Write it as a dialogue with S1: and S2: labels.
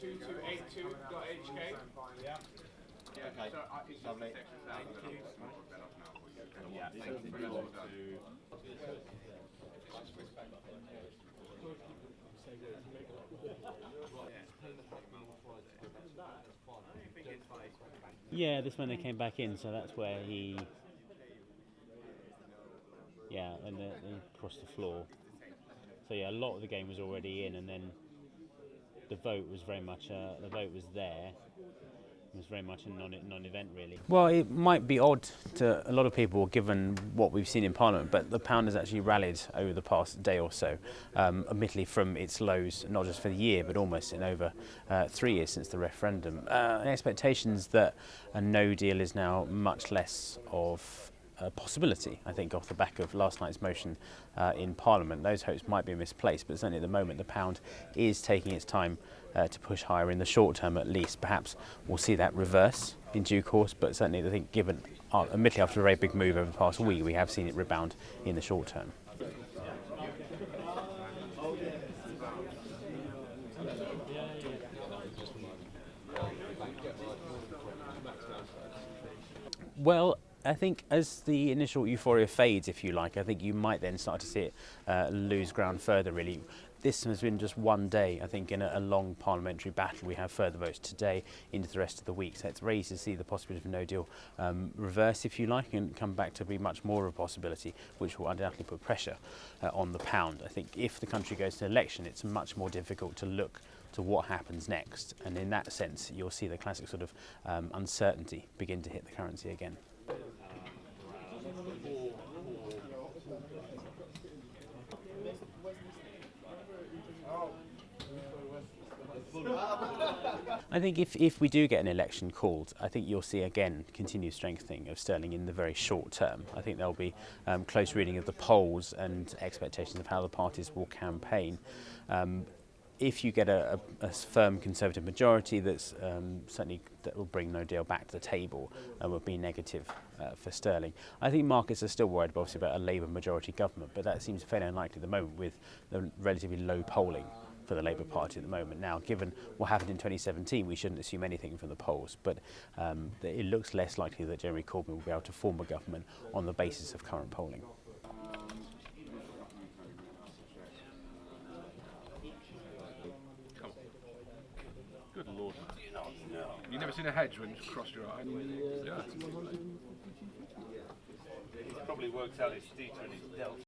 S1: 2282.hk. Yeah.
S2: Okay. Lovely.
S1: Yeah.
S3: Yeah, this when they came back in, so that's where he, and they crossed the floor. So yeah, a lot of the game was already in, and then the vote was very much there. It was very much a non-event, really. Well, it might be odd to a lot of people, given what we've seen in Parliament, but the pound has actually rallied over the past day or so, admittedly from its lows, not just for the year, but almost in over 3 years since the referendum. Expectations that a no deal is now much less of a possibility, I think, off the back of last night's motion in Parliament. Those hopes might be misplaced, but certainly at the moment the pound is taking its time to push higher in the short term at least. Perhaps we'll see that reverse in due course, but certainly I think given, admittedly after a very big move over the past week, we have seen it rebound in the short term. Well, I think as the initial euphoria fades, if you like, I think you might then start to see it lose ground further, really. This has been just one day, I think, in a long parliamentary battle. We have further votes today into the rest of the week, so it's very easy to see the possibility of no deal reverse, if you like, and come back to be much more of a possibility, which will undoubtedly put pressure on the pound. I think if the country goes to election, it's much more difficult to look to what happens next, and in that sense, you'll see the classic sort of uncertainty begin to hit the currency again. I think if we do get an election called, I think you'll see again continued strengthening of sterling in the very short term. I think there'll be close reading of the polls and expectations of how the parties will campaign. If you get a firm Conservative majority that's certainly that will bring no deal back to the table and will be negative for sterling. I think markets are still worried obviously about a Labour majority government, but that seems fairly unlikely at the moment with the relatively low polling for the Labour Party at the moment. Now, given what happened in 2017, we shouldn't assume anything from the polls, but it looks less likely that Jeremy Corbyn will be able to form a government on the basis of current polling.
S4: Good Lord. You've never seen a hedge when it's crossed your eye? Yeah.
S1: He's probably worked out his theta and his delta.